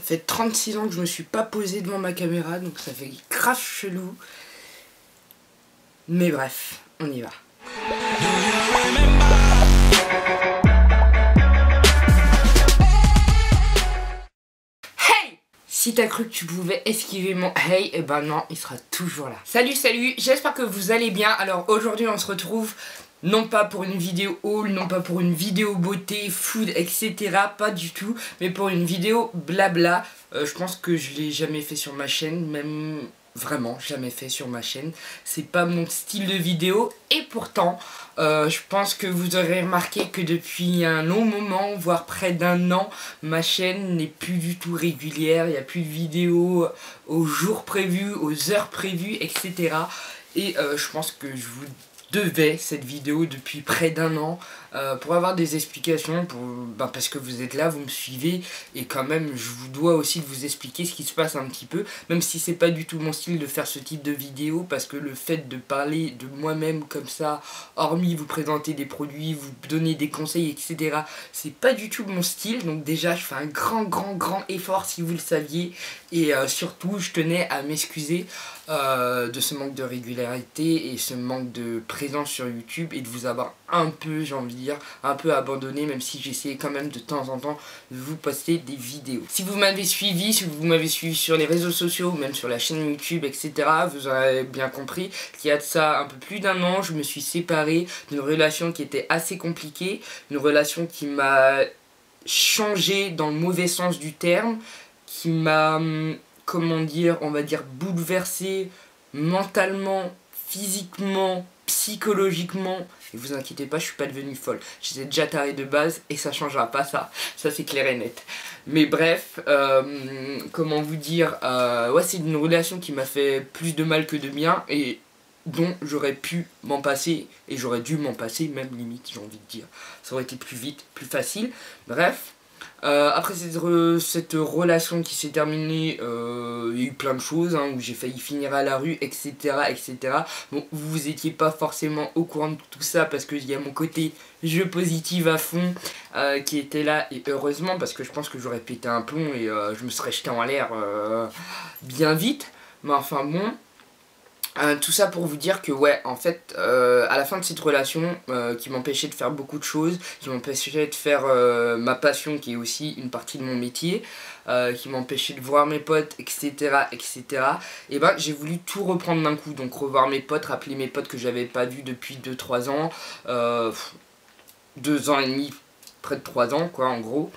fait 36 ans que je me suis pas posé devant ma caméra, donc ça fait grave chelou. Mais bref, on y va. Hey! Si t'as cru que tu pouvais esquiver mon hey, et ben non, il sera toujours là. Salut, j'espère que vous allez bien. Alors aujourd'hui on se retrouve non pas pour une vidéo haul, non pas pour une vidéo beauté, food, etc. Pas du tout, mais pour une vidéo blabla. Je pense que je l'ai jamais fait sur ma chaîne, même vraiment jamais fait sur ma chaîne. C'est pas mon style de vidéo et pourtant, je pense que vous aurez remarqué que depuis un long moment, voire près d'un an, ma chaîne n'est plus du tout régulière. Il n'y a plus de vidéos aux jours prévus, aux heures prévues, etc. Et je pense que je vous devais cette vidéo depuis près d'un an pour avoir des explications, parce que vous êtes là, vous me suivez et quand même je vous dois aussi de vous expliquer ce qui se passe un petit peu, même si c'est pas du tout mon style de faire ce type de vidéo, parce que le fait de parler de moi-même comme ça, hormis vous présenter des produits, vous donner des conseils, etc., c'est pas du tout mon style. Donc déjà je fais un grand effort si vous le saviez, et surtout je tenais à m'excuser de ce manque de régularité et ce manque de présence sur YouTube, et de vous avoir un peu, j'ai envie de dire, un peu abandonné, même si j'essayais quand même de temps en temps de vous poster des vidéos. Si vous m'avez suivi, sur les réseaux sociaux, même sur la chaîne YouTube, etc., vous aurez bien compris qu'il y a de ça un peu plus d'un an, je me suis séparé d'une relation qui était assez compliquée, une relation qui m'a changé dans le mauvais sens du terme, qui m'a, comment dire, on va dire bouleversé mentalement, physiquement, psychologiquement. Et vous inquiétez pas, je suis pas devenue folle. J'étais déjà tarée de base et ça changera pas ça. Ça c'est clair et net. Mais bref, comment vous dire, ouais, c'est une relation qui m'a fait plus de mal que de bien et dont j'aurais pu m'en passer, et j'aurais dû m'en passer, même limite, j'ai envie de dire. Ça aurait été plus vite, plus facile. Bref. Après cette relation qui s'est terminée, il y a eu plein de choses, hein, où j'ai failli finir à la rue, etc. etc. Bon, vous étiez pas forcément au courant de tout ça parce qu'il y a mon côté jeu positif à fond qui était là, et heureusement, parce que je pense que j'aurais pété un plomb et je me serais jeté en l'air bien vite. Mais enfin bon. Tout ça pour vous dire que ouais, en fait, à la fin de cette relation qui m'empêchait de faire beaucoup de choses, qui m'empêchait de faire ma passion qui est aussi une partie de mon métier, qui m'empêchait de voir mes potes, etc. etc. Et ben j'ai voulu tout reprendre d'un coup, donc revoir mes potes, rappeler mes potes que j'avais pas vus depuis 2-3 ans, 2 ans et demi, près de 3 ans quoi en gros.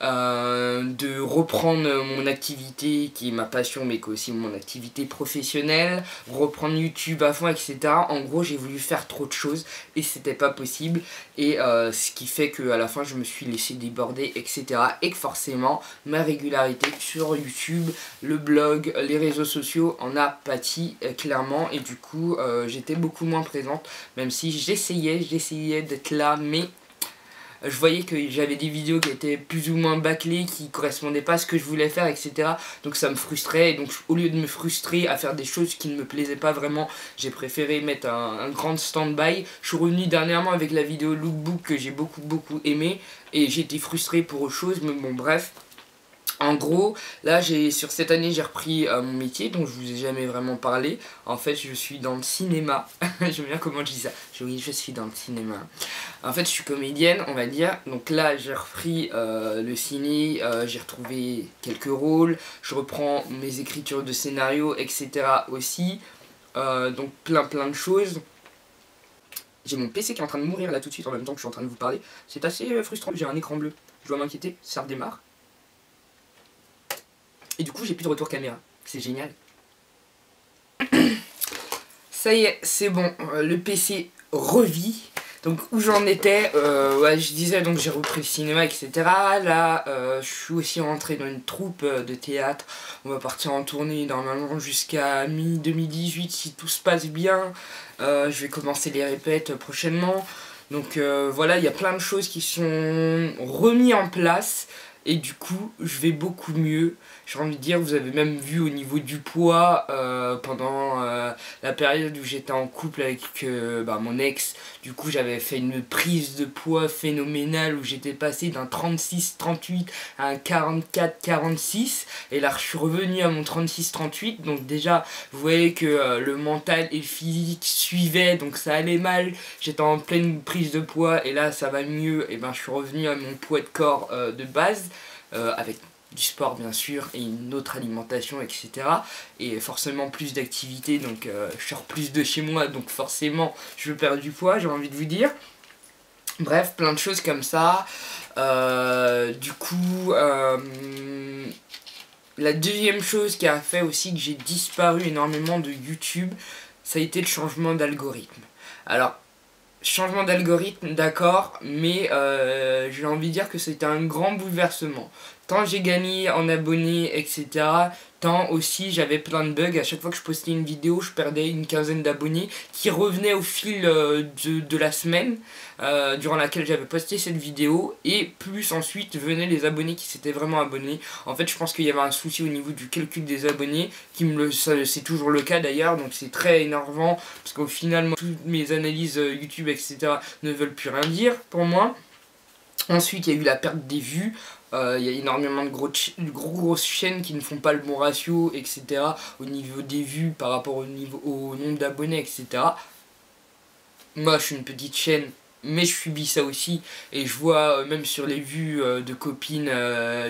De reprendre mon activité qui est ma passion mais qui est aussi mon activité professionnelle, reprendre YouTube à fond, etc. En gros j'ai voulu faire trop de choses et c'était pas possible, et ce qui fait que à la fin je me suis laissé déborder, etc. Et que forcément ma régularité sur YouTube, le blog, les réseaux sociaux en a pâti clairement, et du coup j'étais beaucoup moins présente, même si j'essayais d'être là, mais je voyais que j'avais des vidéos qui étaient plus ou moins bâclées, qui correspondaient pas à ce que je voulais faire, etc. Donc ça me frustrait, et donc au lieu de me frustrer à faire des choses qui ne me plaisaient pas vraiment, j'ai préféré mettre un grand stand-by. Je suis revenu dernièrement avec la vidéo lookbook que j'ai beaucoup aimé, et j'ai été frustré pour autre chose, mais bon bref. En gros, là, sur cette année, j'ai repris mon métier, dont je vous ai jamais vraiment parlé. En fait, je suis dans le cinéma. J'aime bien comment je dis ça. Oui, je suis dans le cinéma. En fait, je suis comédienne, on va dire. Donc là, j'ai repris le ciné, j'ai retrouvé quelques rôles. Je reprends mes écritures de scénario, etc. aussi. Donc plein de choses. J'ai mon PC qui est en train de mourir là tout de suite en même temps que je suis en train de vous parler. C'est assez frustrant. J'ai un écran bleu. Je dois m'inquiéter, ça redémarre. Et du coup j'ai plus de retour caméra, c'est génial. Ça y est, c'est bon, le PC revit. Donc où j'en étais, ouais, je disais, donc j'ai repris le cinéma, etc. Là, je suis aussi rentré dans une troupe de théâtre. On va partir en tournée normalement jusqu'à mi-2018 si tout se passe bien. Je vais commencer les répètes prochainement. Donc voilà, il y a plein de choses qui sont remises en place. et du coup je vais beaucoup mieux. J'ai envie de dire, vous avez même vu au niveau du poids pendant la période où j'étais en couple avec mon ex. Du coup j'avais fait une prise de poids phénoménale où j'étais passé d'un 36-38 à un 44-46 et là je suis revenu à mon 36-38. Donc déjà vous voyez que le mental et le physique suivaient, donc ça allait mal. J'étais en pleine prise de poids et là ça va mieux. Et ben je suis revenu à mon poids de corps de base avec du sport bien sûr et une autre alimentation, etc. Et forcément plus d'activité, donc je sors plus de chez moi, donc forcément je perds du poids, j'ai envie de vous dire. Bref, plein de choses comme ça. Du coup la deuxième chose qui a fait aussi que j'ai disparu énormément de YouTube, ça a été le changement d'algorithme. Alors changement d'algorithme, d'accord, mais j'ai envie de dire que c'était un grand bouleversement. Tant j'ai gagné en abonnés, etc., tant aussi j'avais plein de bugs. À chaque fois que je postais une vidéo, je perdais une quinzaine d'abonnés qui revenaient au fil de la semaine durant laquelle j'avais posté cette vidéo. Et plus ensuite venaient les abonnés qui s'étaient vraiment abonnés. En fait, je pense qu'il y avait un souci au niveau du calcul des abonnés, c'est toujours le cas d'ailleurs, donc c'est très énervant parce qu'au final, toutes mes analyses YouTube, etc., ne veulent plus rien dire pour moi. Ensuite, il y a eu la perte des vues. Il y a énormément de grosses chaînes qui ne font pas le bon ratio, etc. au niveau des vues par rapport au nombre d'abonnés, etc. Moi, je suis une petite chaîne, mais je subis ça aussi. Et je vois même sur les vues de copines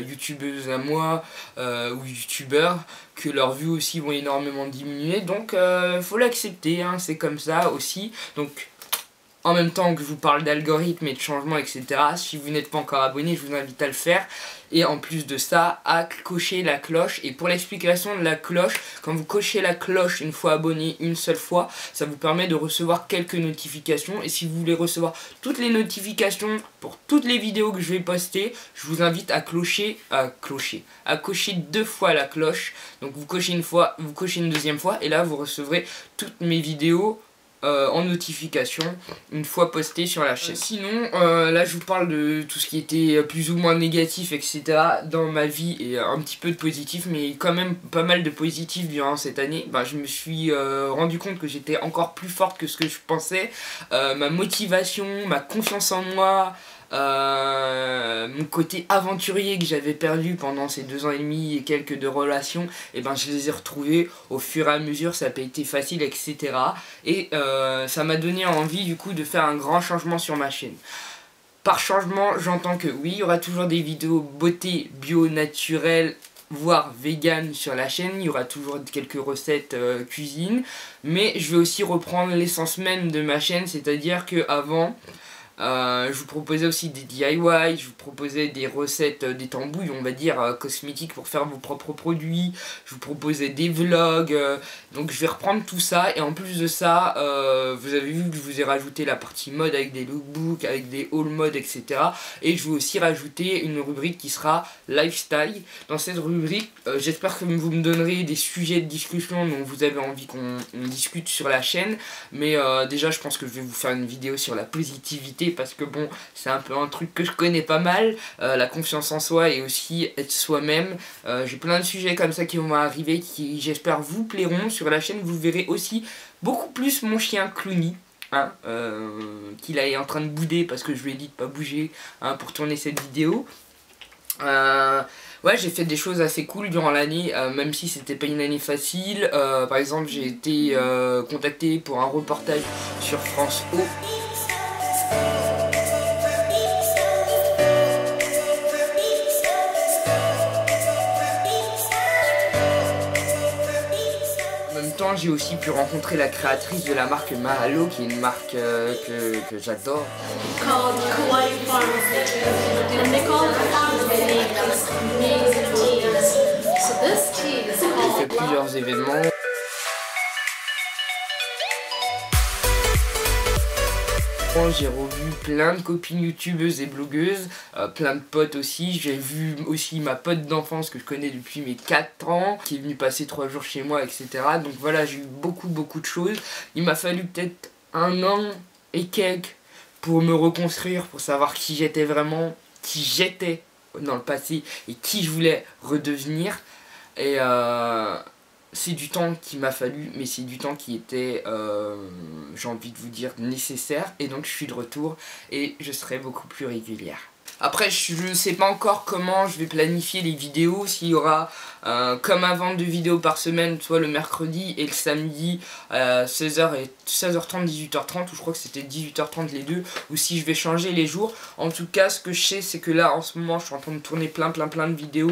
youtubeuses à moi ou youtubeurs que leurs vues aussi vont énormément diminuer. Donc, faut l'accepter, hein, c'est comme ça aussi. Donc, en même temps que je vous parle d'algorithmes et de changements, etc., si vous n'êtes pas encore abonné, je vous invite à le faire. Et en plus de ça, à cocher la cloche. Et pour l'explication de la cloche, quand vous cochez la cloche une fois abonné, une seule fois, ça vous permet de recevoir quelques notifications. Et si vous voulez recevoir toutes les notifications pour toutes les vidéos que je vais poster, je vous invite à cocher 2 fois la cloche. Donc vous cochez une fois, vous cochez une deuxième fois, et là vous recevrez toutes mes vidéos en notification une fois posté sur la chaîne. Sinon là je vous parle de tout ce qui était plus ou moins négatif, etc. dans ma vie, et un petit peu de positif, mais quand même pas mal de positif durant cette année. Je me suis rendu compte que j'étais encore plus forte que ce que je pensais. Ma motivation, ma confiance en moi, mon côté aventurier que j'avais perdu pendant ces 2 ans et demi et quelques de relations, et je les ai retrouvés au fur et à mesure. Ça n'a pas été facile, etc. Et ça m'a donné envie du coup de faire un grand changement sur ma chaîne. Par changement, j'entends que oui, il y aura toujours des vidéos beauté, bio, naturelle, voire vegan sur la chaîne. Il y aura toujours quelques recettes cuisine, mais je vais aussi reprendre l'essence même de ma chaîne, c'est-à-dire que avant je vous proposais aussi des DIY, je vous proposais des recettes, des tambouilles, on va dire, cosmétiques pour faire vos propres produits. Je vous proposais des vlogs, donc je vais reprendre tout ça. Et en plus de ça, vous avez vu que je vous ai rajouté la partie mode avec des lookbooks, avec des haul mode, etc. Et je vais aussi rajouter une rubrique qui sera lifestyle. Dans cette rubrique, j'espère que vous me donnerez des sujets de discussion dont vous avez envie qu'on discute sur la chaîne. Mais déjà, je pense que je vais vous faire une vidéo sur la positivité, parce que bon, c'est un peu un truc que je connais pas mal, la confiance en soi et aussi être soi-même. J'ai plein de sujets comme ça qui vont arriver, qui j'espère vous plairont. Sur la chaîne vous verrez aussi beaucoup plus mon chien Clowny, hein, qu'il est en train de bouder parce que je lui ai dit de pas bouger, hein, pour tourner cette vidéo. Ouais, j'ai fait des choses assez cool durant l'année, même si c'était pas une année facile. Par exemple, j'ai été contacté pour un reportage sur France O. En même temps, j'ai aussi pu rencontrer la créatrice de la marque Mahalo, qui est une marque que j'adore. J'ai fait plusieurs événements. J'ai revu plein de copines youtubeuses et blogueuses, plein de potes aussi. J'ai vu aussi ma pote d'enfance que je connais depuis mes 4 ans, qui est venue passer 3 jours chez moi, etc. Donc voilà, j'ai eu beaucoup de choses. Il m'a fallu peut-être 1 an et quelques pour me reconstruire, pour savoir qui j'étais vraiment, qui j'étais dans le passé et qui je voulais redevenir. Et c'est du temps qui m'a fallu, mais c'est du temps qui était, j'ai envie de vous dire, nécessaire. Et donc je suis de retour et je serai beaucoup plus régulière. Après, je ne sais pas encore comment je vais planifier les vidéos, s'il y aura comme avant 2 vidéos par semaine, soit le mercredi et le samedi 16h30, 18h30, ou je crois que c'était 18h30 les deux, ou si je vais changer les jours. En tout cas, ce que je sais, c'est que là, en ce moment, je suis en train de tourner plein de vidéos.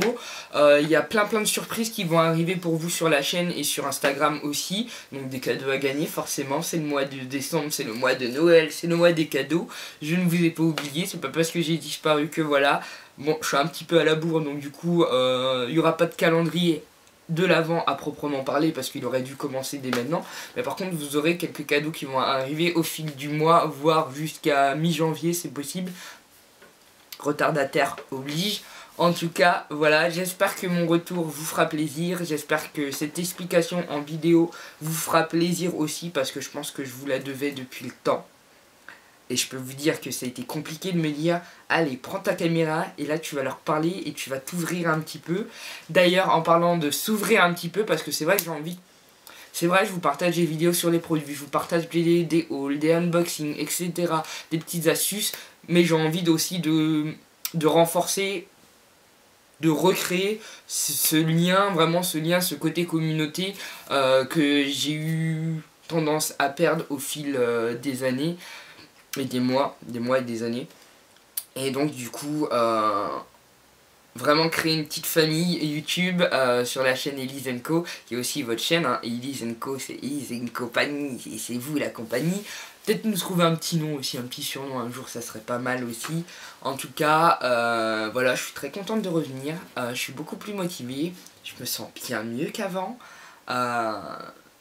Il y a plein de surprises qui vont arriver pour vous sur la chaîne et sur Instagram aussi. Donc des cadeaux à gagner, forcément. C'est le mois de décembre, c'est le mois de Noël, c'est le mois des cadeaux. Je ne vous ai pas oublié, c'est pas parce que j'ai disparu que voilà. Bon, je suis un petit peu à la bourre, donc du coup, il n'y aura pas de calendrier de l'avant à proprement parler, parce qu'il aurait dû commencer dès maintenant. Mais par contre, vous aurez quelques cadeaux qui vont arriver au fil du mois, voire jusqu'à mi-janvier, c'est possible. Retardataire oblige. En tout cas, voilà, j'espère que mon retour vous fera plaisir. J'espère que cette explication en vidéo vous fera plaisir aussi, parce que je pense que je vous la devais depuis le temps. Et je peux vous dire que ça a été compliqué de me dire, allez, prends ta caméra et là tu vas leur parler et tu vas t'ouvrir un petit peu. D'ailleurs, en parlant de s'ouvrir un petit peu, parce que c'est vrai que j'ai envie... C'est vrai, je vous partage des vidéos sur les produits, je vous partage des hauls, des unboxings, etc. Des petites astuces, mais j'ai envie aussi de renforcer, de recréer ce lien, vraiment ce lien, ce côté communauté que j'ai eu tendance à perdre au fil des années. Et des mois et des années. Et donc du coup, vraiment créer une petite famille YouTube sur la chaîne Elise & Co, qui est aussi votre chaîne, hein. Elise & Co, c'est Elise & Compagnie, et c'est vous la compagnie. Peut-être nous trouver un petit nom aussi, un petit surnom un jour, ça serait pas mal aussi. En tout cas, voilà, je suis très contente de revenir. Je suis beaucoup plus motivée, je me sens bien mieux qu'avant.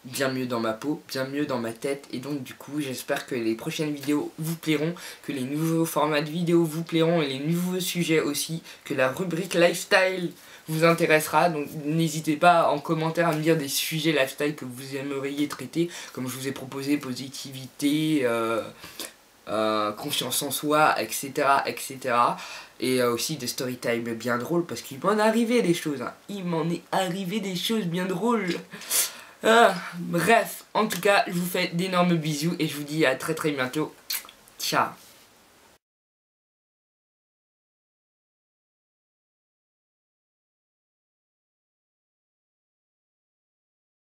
Bien mieux dans ma peau, bien mieux dans ma tête, et donc du coup j'espère que les prochaines vidéos vous plairont, que les nouveaux formats de vidéos vous plairont et les nouveaux sujets aussi, que la rubrique lifestyle vous intéressera. Donc n'hésitez pas en commentaire à me dire des sujets lifestyle que vous aimeriez traiter, comme je vous ai proposé positivité, confiance en soi, etc. Et aussi des story time bien drôles, parce qu'il m'en est arrivé des choses, hein. Il m'en est arrivé des choses bien drôles. Bref, en tout cas, je vous fais d'énormes bisous et je vous dis à très bientôt. Ciao.